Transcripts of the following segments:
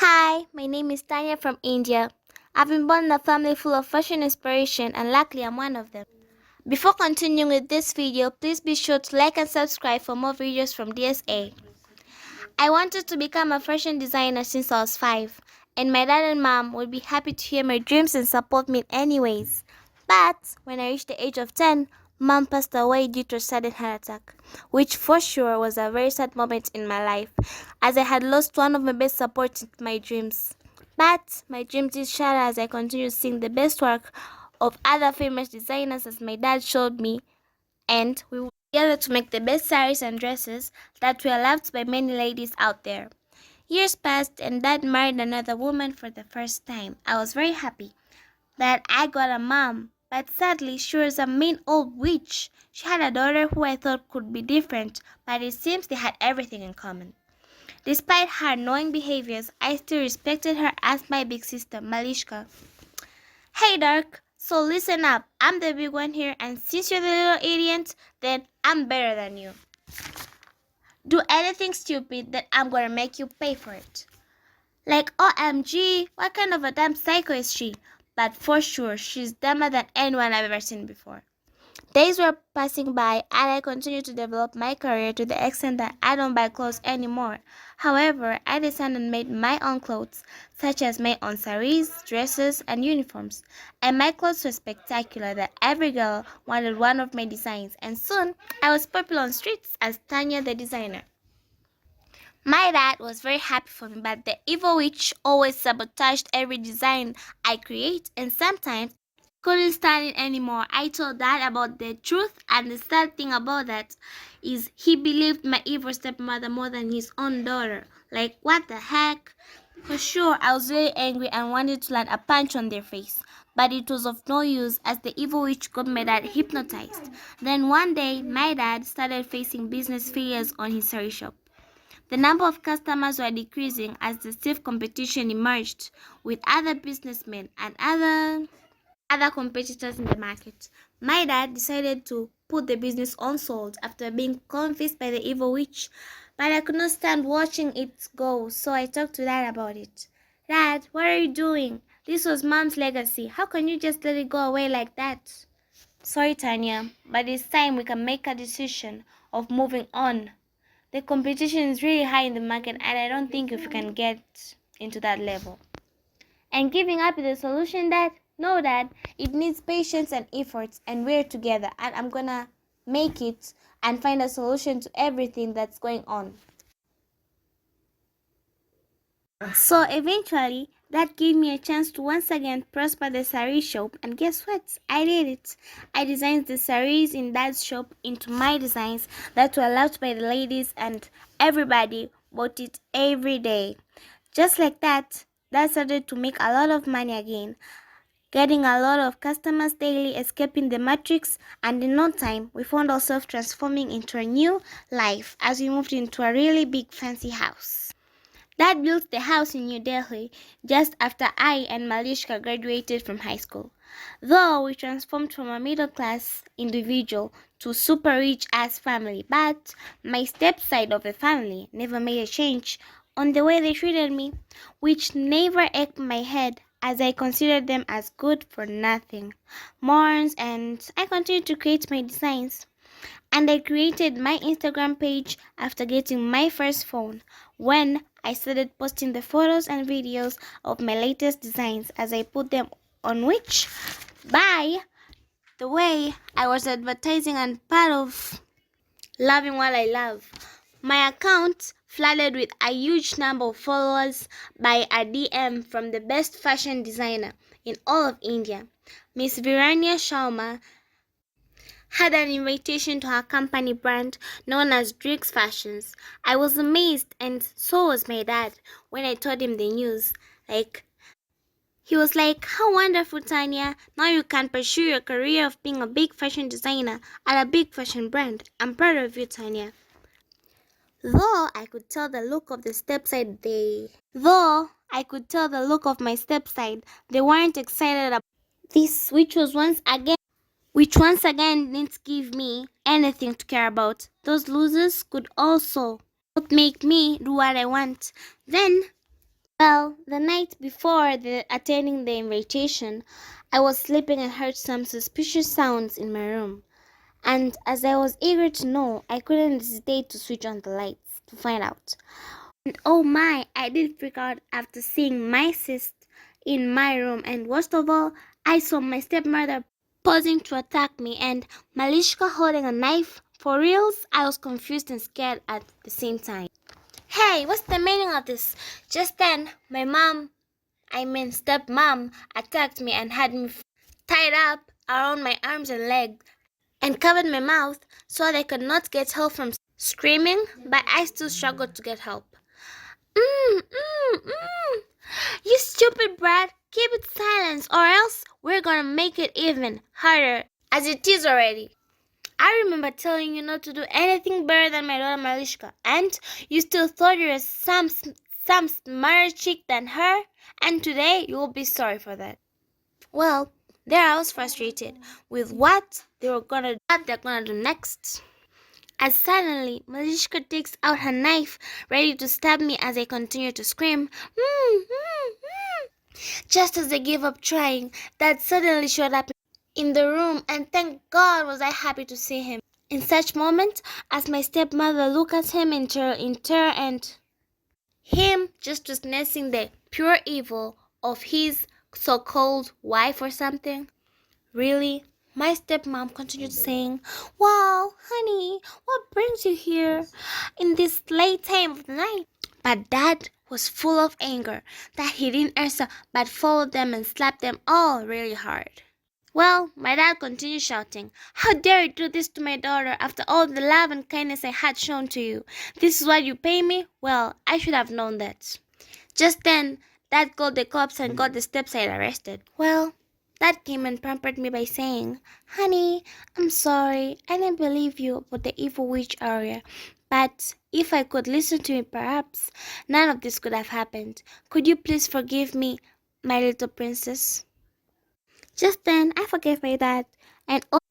Hi, my name is Tanya from India. I've been born in a family full of fashion inspiration and luckily I'm one of them. Before continuing with this video, please be sure to like and subscribe for more videos from DSA. I wanted to become a fashion designer since I was 5, and my dad and mom would be happy to hear my dreams and support me in any ways. But when I reached the age of 10, mom passed away due to a sudden heart attack, which for sure was a very sad moment in my life, as I had lost one of my best supports in my dreams. But my dreams did shatter as I continued seeing the best work of other famous designers as my dad showed me, and we worked together to make the best saris and dresses that were loved by many ladies out there. Years passed and Dad married another woman for the first time. I was very happy that I got a mom, but sadly she was a mean old witch. She had a daughter who I thought could be different, but it seems they had everything in common. Despite her annoying behaviors, I still respected her as my big sister, Malishka. Hey Dark, so listen up. I'm the big one here, and since you're the little idiot, then I'm better than you. Do anything stupid that I'm gonna make you pay for it. Like, OMG, what kind of a damn psycho is she? But for sure, she's dumber than anyone I've ever seen before. Days were passing by and I continued to develop my career to the extent that I don't buy clothes anymore. However, I designed and made my own clothes, such as my own saris, dresses, and uniforms. And my clothes were spectacular that every girl wanted one of my designs, and soon I was popular on streets as Tanya the designer. My dad was very happy for me, but the evil witch always sabotaged every design I create, and sometimes couldn't stand it anymore. I told Dad about the truth, and the sad thing about that is he believed my evil stepmother more than his own daughter. Like, what the heck? For sure, I was very angry and wanted to land a punch on their face. But it was of no use as the evil witch got my dad hypnotized. Then one day, my dad started facing business failures on his sari shop. The number of customers were decreasing as the stiff competition emerged with other businessmen and other competitors in the market. My dad decided to put the business on hold after being convinced by the evil witch, but I could not stand watching it go, so I talked to Dad about it. Dad, what are you doing? This was Mom's legacy. How can you just let it go away like that? Sorry, Tanya, but it's time we can make a decision of moving on. The competition is really high in the market and I don't think if you can get into that level. And giving up is the solution, Dad? No, Dad. It needs patience and efforts and we're together and I'm gonna make it and find a solution to everything that's going on. So eventually, that gave me a chance to once again prosper the sari shop, and guess what? I did it. I designed the saris in that shop into my designs that were loved by the ladies, and everybody bought it every day. Just like that, that started to make a lot of money again, getting a lot of customers daily, escaping the matrix, and in no time, we found ourselves transforming into a new life as we moved into a really big fancy house. Dad built the house in New Delhi just after I and Malishka graduated from high school. Though we transformed from a middle class individual to super rich ass family, but my stepside of the family never made a change on the way they treated me, which never ached my head as I considered them as good for nothing morons, and I continued to create my designs. And I created my Instagram page after getting my first phone when I started posting the photos and videos of my latest designs as I put them on, which, by the way, I was advertising and part of loving what I love. My account flooded with a huge number of followers by a DM from the best fashion designer in all of India. Miss Virania Sharma had an invitation to her company brand known as Driggs Fashions. I was amazed, and so was my dad when I told him the news. He was like, "How wonderful, Tanya. Now you can pursue your career of being a big fashion designer at a big fashion brand. I'm proud of you, Tanya." Though I could tell the look of the stepside my stepside, they weren't excited about this, which once again didn't give me anything to care about. Those losers could also not make me do what I want. Then Well, the night before attending the invitation, I was sleeping and heard some suspicious sounds in my room. And as I was eager to know, I couldn't hesitate to switch on the lights to find out. And oh my, I did freak out after seeing my sis in my room. And worst of all, I saw my stepmother posing to attack me and Malishka holding a knife. For reals, I was confused and scared at the same time. Hey, what's the meaning of this? Just then, my stepmom, attacked me and had me tied up around my arms and legs and covered my mouth so they could not get help from screaming, but I still struggled to get help. You stupid brat, keep it silent or else we're gonna make it even harder as it is already. I remember telling you not to do anything better than my daughter Malishka, and you still thought you were some smarter chick than her, and today you will be sorry for that. Well, there I was frustrated with what they're gonna do next. As suddenly, Malishka takes out her knife, ready to stab me as I continue to scream. Just as I gave up trying, Dad suddenly showed up in the room, and thank God was I happy to see him. In such moments, as my stepmother looked at him in terror and him just witnessing the pure evil of his so-called wife or something. Really? My stepmom continued saying, "Wow, honey, what brings you here in this late time of the night?" But Dad was full of anger that he didn't answer but followed them and slapped them all really hard. Well, my dad continued shouting, "How dare you do this to my daughter after all the love and kindness I had shown to you? This is what you pay me? Well, I should have known that." Just then, Dad called the cops and got the stepside arrested. Well, Dad came and pampered me by saying, "Honey, I'm sorry. I didn't believe you about the evil witch area. But if I could listen to you, perhaps none of this could have happened. Could you please forgive me, my little princess?" Just then, I forgave my dad and all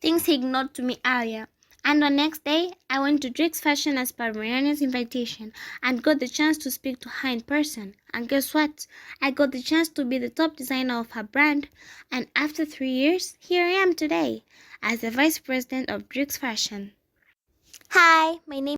things he ignored to me earlier. And the next day, I went to Drake's Fashion as per Mariana's invitation and got the chance to speak to her in person. And guess what? I got the chance to be the top designer of her brand. And after 3 years, here I am today as the vice president of Drake's Fashion. Hi, my name